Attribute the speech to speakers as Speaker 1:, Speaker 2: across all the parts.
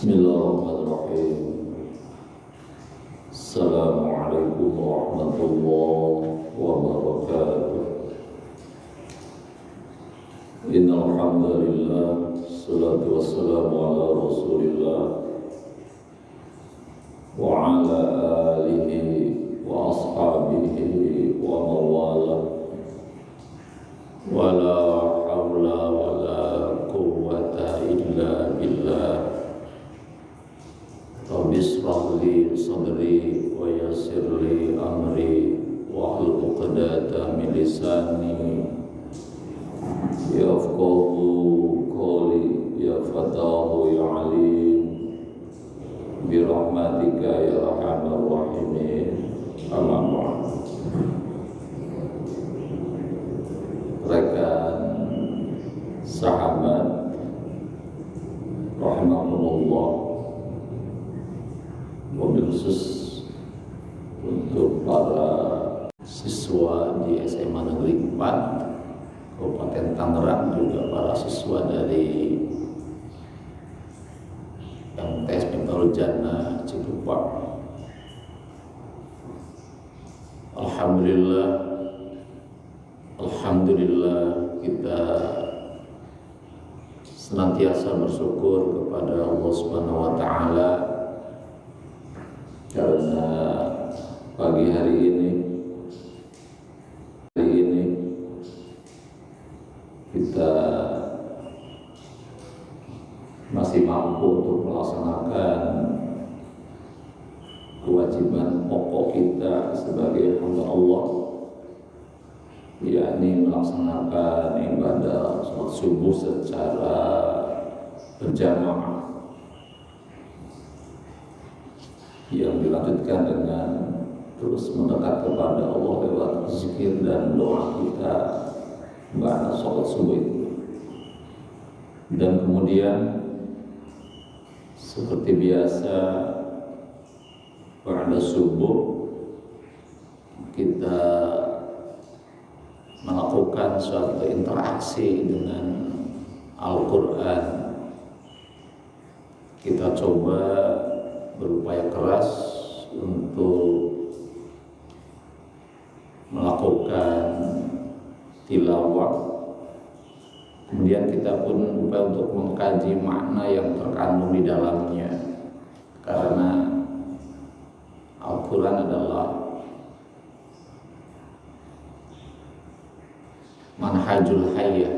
Speaker 1: Bismillahirrahmanirrahim. Assalamualaikum warahmatullahi wabarakatuh. Innal hamdalillah, salatu wassalamu ala Rasulillah wa ala alihi wa ashabihi wa mawala wa la hawla wa la quwwata illa billah. Rabbi shrah li sadri wa yassir li amri wahlul 'uqdatam min lisani yafqahu qawli ya fatahu ya alim bi rahmatika ya arhamar rahimin. Amma ba'd. Rekan sahabat rahimahumullah, mobil khusus untuk para siswa di SMA Negeri 4 Kabupaten Tangerang, juga para siswa dari MTS Miftahlul Jannah Cikupa. Alhamdulillah kita senantiasa bersyukur kepada Allah Subhanahu wa taala karena pagi hari ini kita masih mampu untuk melaksanakan kewajiban pokok kita sebagai hamba Allah, yakni melaksanakan ibadah sholat subuh secara berjamaah, yang dilanjutkan dengan terus mendekat kepada Allah lewat zikir dan doa kita pada sholat subuh itu. Dan kemudian seperti biasa pada subuh kita melakukan suatu interaksi dengan Al-Quran. Kita coba berupaya keras untuk melakukan tilawah. Kemudian kita pun berupaya untuk mengkaji makna yang terkandung di dalamnya, karena Al-Quran adalah manhajul hayah,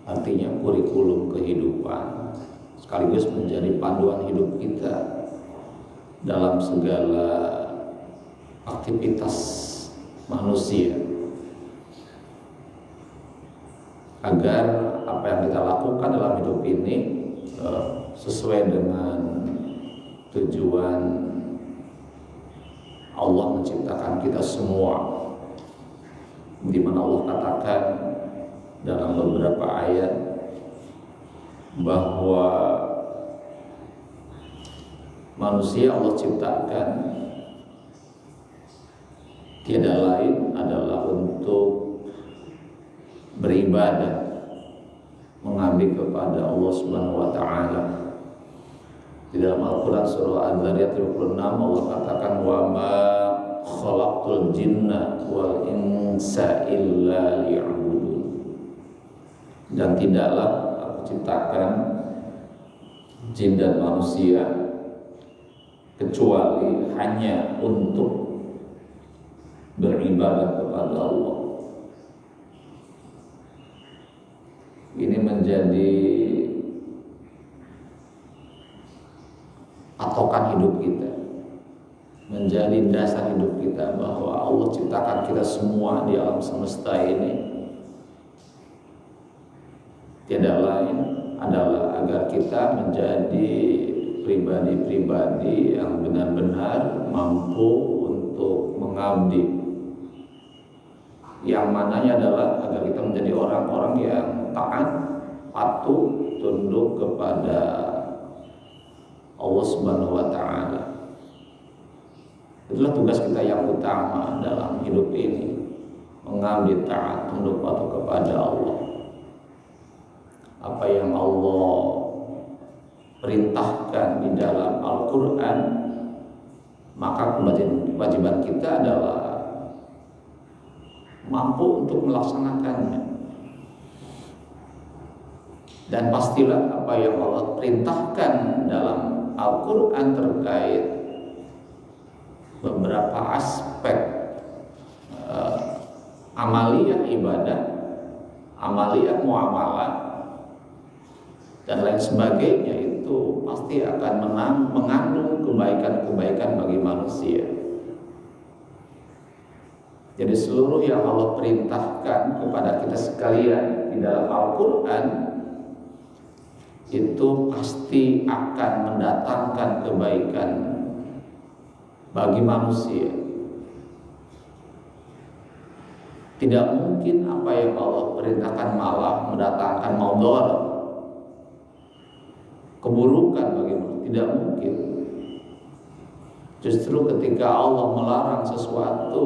Speaker 1: artinya kurikulum kehidupan, sekaligus menjadi panduan hidup kita dalam segala aktivitas manusia, agar apa yang kita lakukan dalam hidup ini sesuai dengan tujuan Allah menciptakan kita semua, di mana Allah katakan dalam beberapa ayat bahwa manusia Allah ciptakan tiada lain adalah untuk beribadah, mengabdi kepada Allah Subhanahu wa taala. Di dalam Al-Quran surah Al-Zariyat 56 Allah katakan, wa ma khalaqtul jinna wal insa illa liya'budun, dan tidaklah aku ciptakan jin dan manusia kecuali hanya untuk beribadah kepada Allah. Ini menjadi patokan hidup kita, menjadi dasar hidup kita, bahwa Allah ciptakan kita semua di alam semesta ini tiada lain adalah agar kita menjadi pribadi-pribadi yang benar-benar mampu untuk mengabdi, yang mananya adalah agar kita menjadi orang-orang yang taat, patuh, tunduk kepada Allah Subhanahu wa taala. Itulah tugas kita yang utama dalam hidup ini, mengabdi, taat, tunduk, patuh kepada Allah. Apa yang Allah perintahkan maka kewajiban kita adalah mampu untuk melaksanakannya. Dan pastilah apa yang Allah perintahkan dalam Al-Quran terkait beberapa aspek amaliyah ibadah, amaliyah muamalah, dan lain sebagainya, itu pasti akan mengandung kebaikan-kebaikan bagi manusia. Jadi seluruh yang Allah perintahkan kepada kita sekalian di dalam Al-Quran itu pasti akan mendatangkan kebaikan bagi manusia. Tidak mungkin apa yang Allah perintahkan malah mendatangkan madarat, keburukan bagi manusia. Tidak mungkin. Justru ketika Allah melarang sesuatu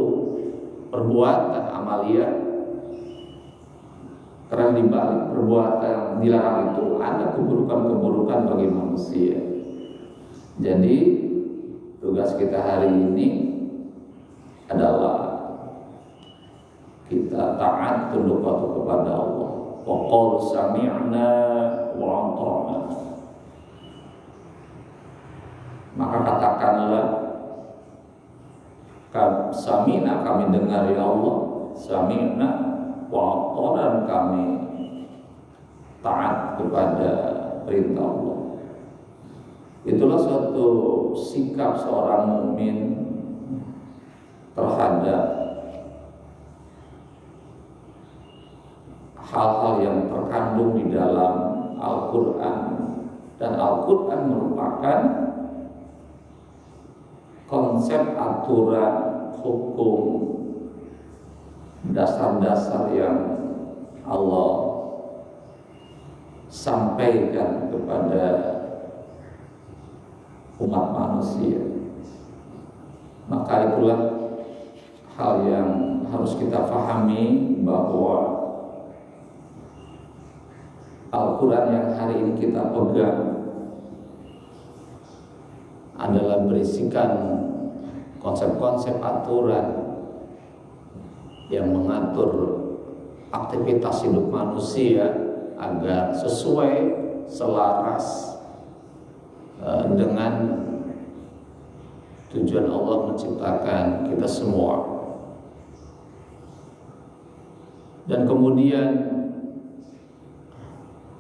Speaker 1: perbuatan amaliyah, karena di balik perbuatan dilarang itu ada keburukan-keburukan bagi manusia. Jadi tugas kita hari ini adalah kita taat, tunduk patuh kepada Allah. Wa qalu sami'na wa ata'na. Maka katakanlah, sami'na, kami dengar ya Allah, sami'na wa ata'na, dan kami taat kepada perintah Allah. Itulah suatu sikap seorang mukmin terhadap hal-hal yang terkandung di dalam Al-Quran. Dan Al-Quran merupakan konsep, aturan, hukum, dasar-dasar yang Allah sampaikan kepada umat manusia. Maka itulah hal yang harus kita pahami, bahwa Al-Quran yang hari ini kita pegang adalah berisikan konsep-konsep aturan yang mengatur aktivitas hidup manusia agar sesuai, selaras dengan tujuan Allah menciptakan kita semua. Dan kemudian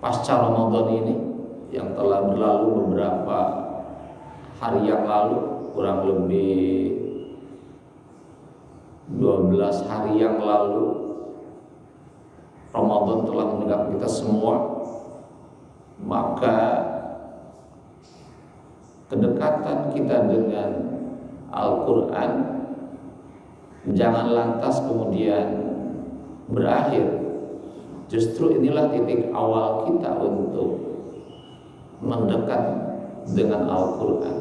Speaker 1: pasca Ramadan ini yang telah berlalu beberapa hari yang lalu, kurang lebih 12 hari yang lalu, Ramadan telah meninggalkan kita semua. Maka kedekatan kita dengan Al-Quran jangan lantas kemudian berakhir. Justru inilah titik awal kita untuk mendekat dengan Al-Quran.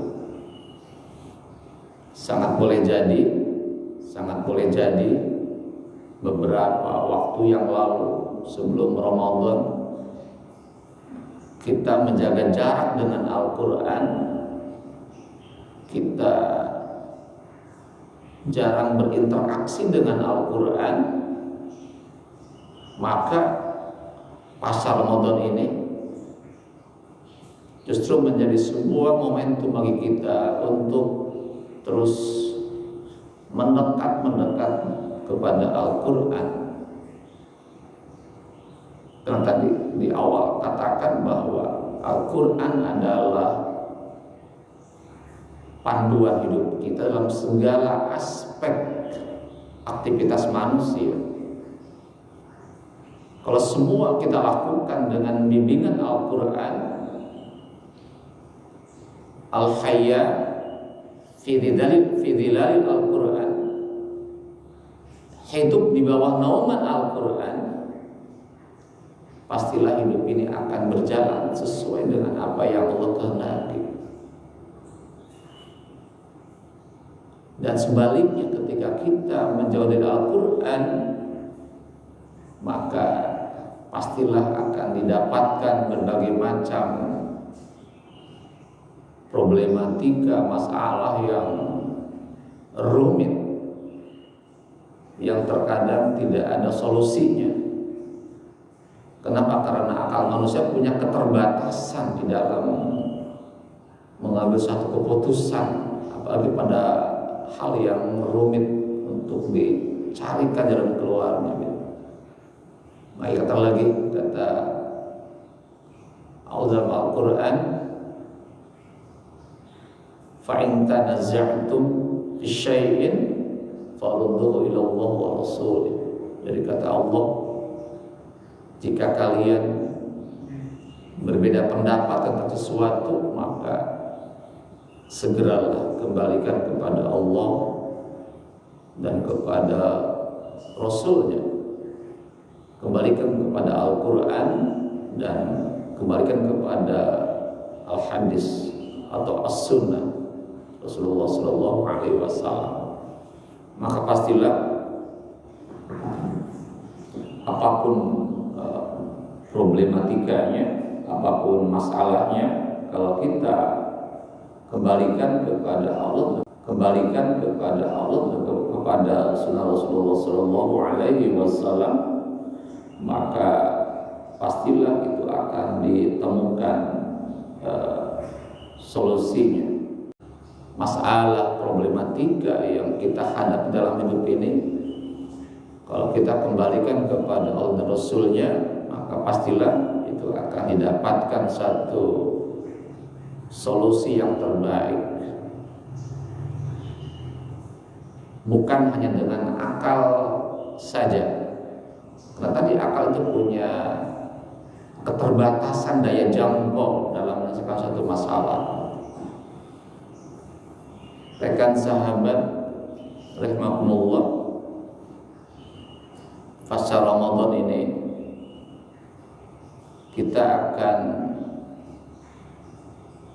Speaker 1: Sangat boleh jadi beberapa waktu yang lalu sebelum Ramadan kita menjaga jarak dengan Al-Quran, kita jarang berinteraksi dengan Al-Quran. Maka pasca Ramadan ini justru menjadi sebuah momentum bagi kita untuk terus mendekat kepada Al-Quran. Karena tadi di awal katakan bahwa Al-Quran adalah panduan hidup kita dalam segala aspek aktivitas manusia. Kalau semua kita lakukan dengan bimbingan Al-Quran, Al-Hayya fi dhilalil Al-Quran, hidup di bawah naungan Al-Quran, pastilah hidup ini akan berjalan sesuai dengan apa yang Allah kehendaki. Dan sebaliknya, ketika kita menjauh dari Al-Quran, maka pastilah akan didapatkan berbagai macam problematika, masalah yang rumit, yang terkadang tidak ada solusinya. Kenapa? Karena akal manusia punya keterbatasan di dalam mengambil satu keputusan, apalagi pada hal yang rumit untuk dicarikan jalan keluarnya. Maka kata lagi, kata Allah Al-Quran, fa'in tanaza'tum fi syai'in farudduhu ila Allah wa rasulih. Jadi kata Allah, jika kalian berbeda pendapat tentang sesuatu, maka segeralah kembalikan kepada Allah dan kepada Rasulnya. Kembalikan kepada Al-Quran dan kembalikan kepada Al-Hadis atau As-Sunnah Rasulullah SAW. Maka pastilah apapun problematikanya, apapun masalahnya, kalau kita kembalikan kepada Allah, kembalikan kepada Allah, kepada Sunnah Rasulullah SAW, maka pastilah itu akan ditemukan solusinya. Masalah problematika yang kita hadapi dalam hidup ini, kalau kita kembalikan kepada Allah dan Rasulnya, maka pastilah itu akan didapatkan satu solusi yang terbaik. Bukan hanya dengan akal saja, karena tadi akal itu punya keterbatasan daya jangkau dalam menyelesaikan satu masalah. Rekan sahabat rahimahumullah, fasa Ramadan ini kita akan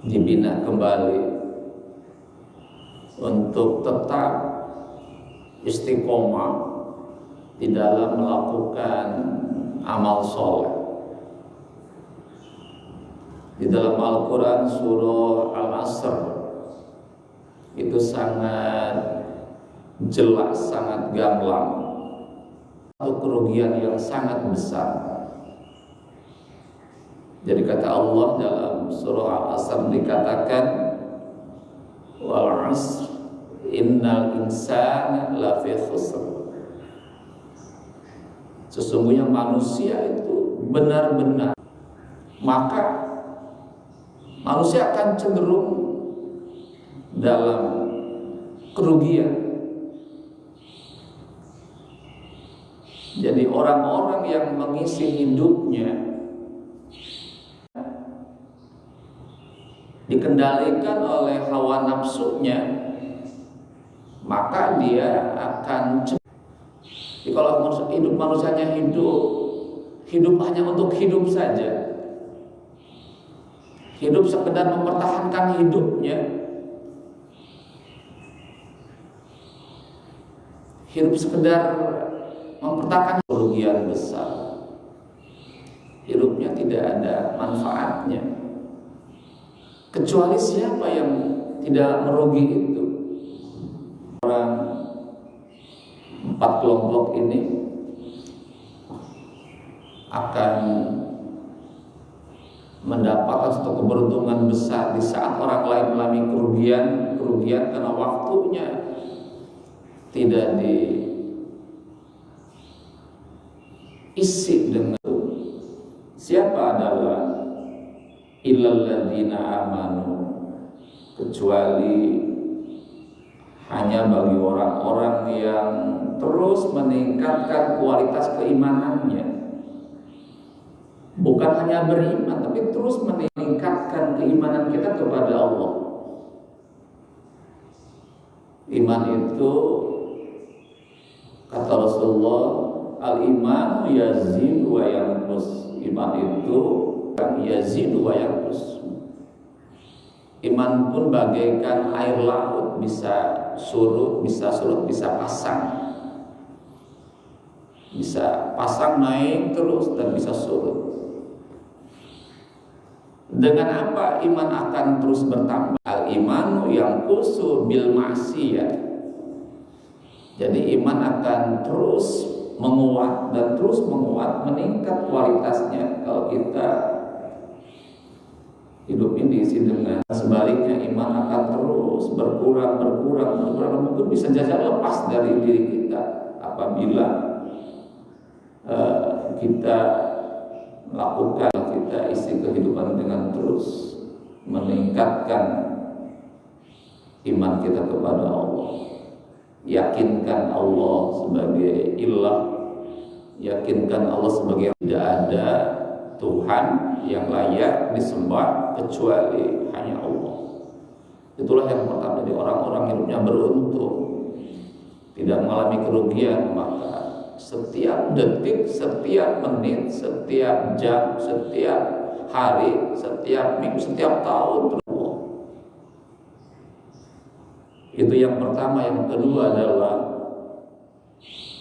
Speaker 1: dibina kembali untuk tetap istiqomah di dalam melakukan amal soleh. Di dalam Al-Quran surah Al-Asr itu sangat jelas, sangat gamblang, satu kerugian yang sangat besar. Jadi kata Allah dalam surah Al-Asr dikatakan, wal 'asr innal insana lafi khusr. Sesungguhnya manusia itu benar-benar, maka manusia akan cenderung dalam kerugian. Jadi orang-orang yang mengisi hidupnya dikendalikan oleh hawa nafsunya, maka dia akan jadi kalau hidup manusianya hidup hanya untuk hidup saja, hidup sekedar mempertahankan hidupnya, hidup sekedar mempertahankan, kerugian besar. Hidupnya tidak ada manfaatnya. Kecuali siapa yang tidak merugi itu. Orang 4 kelompok ini akan mendapatkan satu keberuntungan besar di saat orang lain mengalami kerugian karena waktunya tidak diisi dengan. Siapa adalah illal ladzina amanu, kecuali hanya bagi orang-orang yang terus meningkatkan kualitas keimanannya. Bukan hanya beriman, tapi terus meningkatkan keimanan kita kepada Allah. Iman itu, kata Rasulullah, al-iman yazidu wa yanqus. Iman itu yazidu wa yanqus. Iman pun bagaikan air laut, bisa surut, bisa pasang. Bisa pasang naik terus dan bisa surut. Dengan apa iman akan terus bertambah? Al-imanu yang kusu bil maksiyah. Jadi iman akan terus menguat dan terus menguat, meningkat kualitasnya kalau kita hidup ini diisi dengan. Sebaliknya iman akan terus berkurang, mungkin bisa saja lepas dari diri kita apabila kita melakukan, kita isi kehidupan dengan terus meningkatkan iman kita kepada Allah, yakinkan Allah sebagai ilah, yakinkan Allah sebagai tidak ada Tuhan yang layak disembah kecuali hanya Allah. Itulah yang pertama. Jadi orang-orang hidupnya beruntung, tidak mengalami kerugian. Maka setiap detik, setiap menit, setiap jam, setiap hari, setiap minggu, setiap tahun Allah. Itu yang pertama. Yang kedua adalah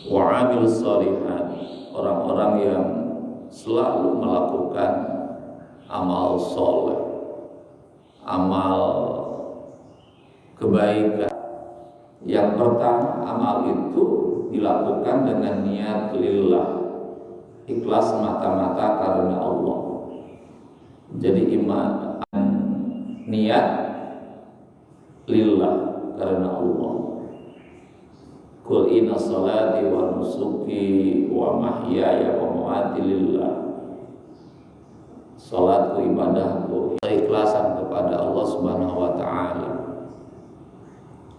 Speaker 1: wa'amil shalihat, orang-orang yang selalu melakukan amal soleh, amal kebaikan. Yang pertama, amal itu dilakukan dengan niat lillah, ikhlas semata-mata karena Allah. Jadi iman, niat lillah karena Allah. Qul inna salati wa nusuki wa mahyaya wa mamati lillah. Salatku, ibadahku, keikhlasan kepada Allah Subhanahu wa taala.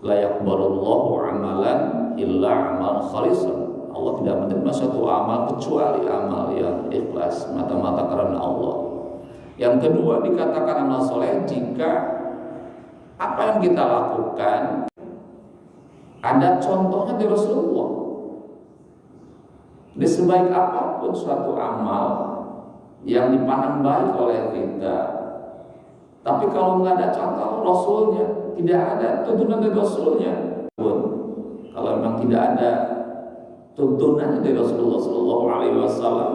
Speaker 1: La yaqbalullahu amalan illa amal khalisan. Allah tidak menerima suatu amal kecuali amal yang ikhlas mata-mata karena Allah. Yang kedua dikatakan amal soleh jika apa yang kita lakukan ada contohnya di Rasulullah. Di sebaik apapun suatu amal yang dipandang baik oleh kita, tapi kalau nggak ada contoh Rasulnya, tidak ada tuntunan dari Rasulnya, kalau memang tidak ada tuntunan dari Rasulullah Shallallahu Alaihi Wasallam,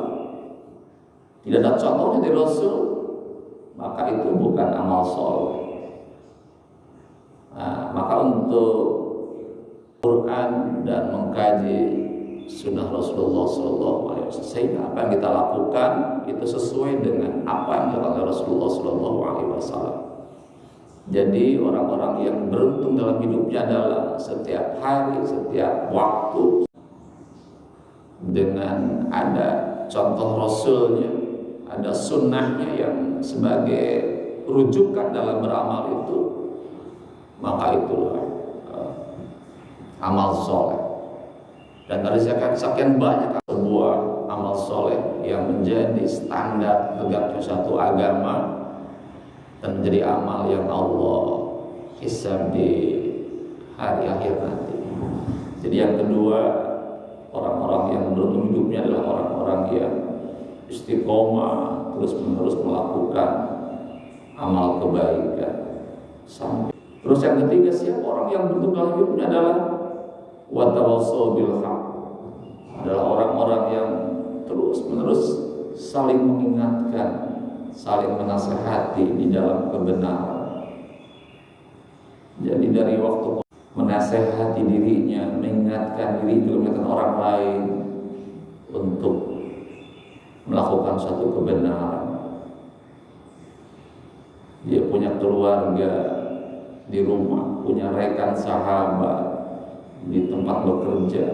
Speaker 1: tidak ada contohnya dari Rasul, maka itu bukan amal soleh. Nah, maka untuk Quran dan mengkaji sunnah Rasulullah SAW, sehingga apa yang kita lakukan itu sesuai dengan apa yang dilakukan Rasulullah SAW. Jadi orang-orang yang beruntung dalam hidupnya adalah setiap hari, setiap waktu dengan ada contoh Rasulnya, ada sunnahnya yang sebagai rujukan dalam beramal itu, maka itulah amal soleh. Dan tadi saya katakan sekian banyak sebuah amal soleh yang menjadi standar tegaknya satu agama dan menjadi amal yang Allah hisab di hari akhir nanti. Jadi yang kedua, orang-orang yang beruntung hidupnya adalah orang-orang yang istiqomah terus-menerus melakukan amal kebaikan. Terus yang ketiga, siapa orang yang beruntung dalam hidupnya adalah watawassaw bil haq, adalah orang-orang yang terus-menerus saling mengingatkan, saling menasehati di dalam kebenaran. Jadi dari waktu menasehati dirinya, mengingatkan diri, juga mengingatkan orang lain untuk melakukan suatu kebenaran. Dia punya keluarga di rumah, punya rekan sahabat di tempat bekerja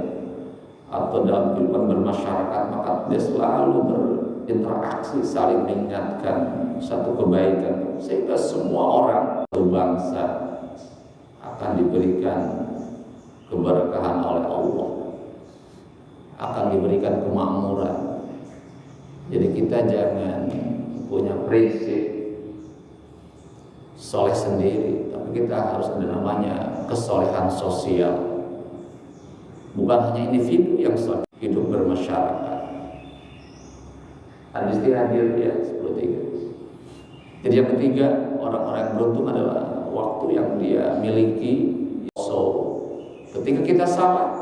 Speaker 1: atau dalam kehidupan bermasyarakat, maka dia selalu berinteraksi, saling mengingatkan satu kebaikan, sehingga semua orang atau bangsa akan diberikan keberkahan oleh Allah, akan diberikan kemakmuran. Jadi kita jangan punya prinsip soleh sendiri, tapi kita harus ada namanya kesolehan sosial. Bukan hanya individu yang hidup bermasyarakat. Hadis hadir ya seperti itu. Jadi yang ketiga, orang-orang yang beruntung adalah waktu yang dia miliki. So, ketika kita salah,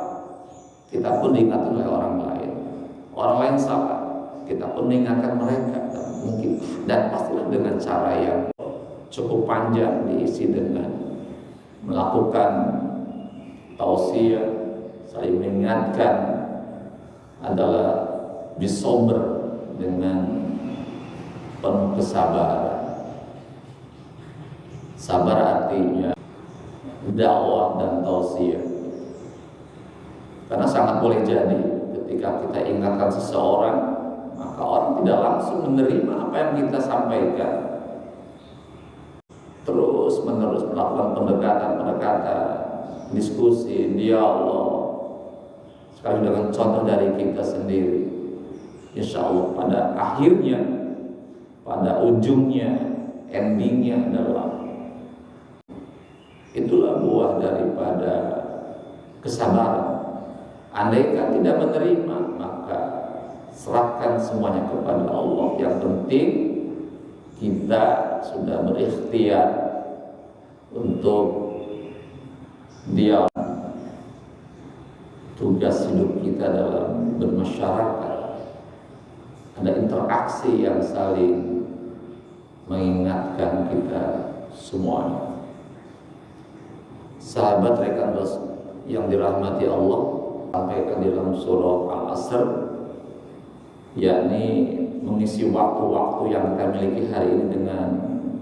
Speaker 1: kita pun diingatkan oleh orang lain. Orang lain salah, kita pun mengingatkan mereka. Mungkin dan pastilah dengan cara yang cukup panjang, diisi dengan melakukan tausiah, saling mengingatkan adalah bisober, dengan penuh kesabaran. Sabar artinya dakwah dan tausiah. Karena sangat boleh jadi ketika kita ingatkan seseorang, maka orang tidak langsung menerima apa yang kita sampaikan. Terus menerus melakukan pendekatan, diskusi, dialog, sekali dengan contoh dari kita sendiri. Insya Allah pada akhirnya, pada ujungnya, endingnya adalah itulah buah daripada kesabaran. Andaikan tidak menerima, maka serahkan semuanya kepada Allah. Yang penting kita sudah berikhtiar untuk dia. Tugas hidup kita dalam bermasyarakat, ada interaksi yang saling mengingatkan kita semuanya. Sahabat rekan yang dirahmati Allah sampaikan di dalam surah Al-Asr, yakni mengisi waktu-waktu yang kita miliki hari ini dengan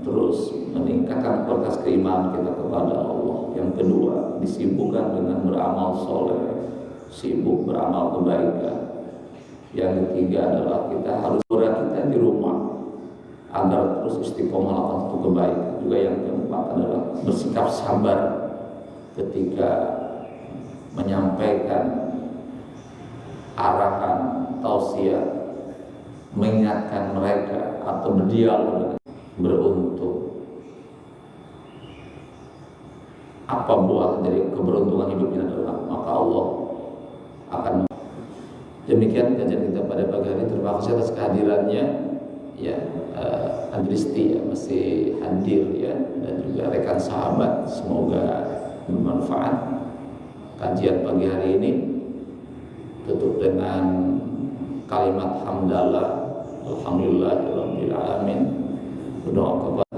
Speaker 1: terus meningkatkan kualitas keimanan kita kepada Allah. Yang kedua, disibukkan dengan beramal soleh, sibuk beramal kebaikan. Yang ketiga adalah kita harus kita di rumah agar terus istiqomah melakukan satu kebaikan. Juga yang keempat adalah bersikap sabar ketika menyampaikan arahan tausiah, mengingatkan mereka atau berdialog. Beruntung. Apa buah dari keberuntungan hidup ini adalah maka Allah akan. Demikian kajian kita pada pagi hari. Terima kasih atas kehadirannya ya, Andristi ya, masih hadir ya, dan juga rekan sahabat, semoga bermanfaat kajian pagi hari ini. Tutup dengan kalimat hamdalah, alhamdulillahirabbil alamin. Berdoa kepada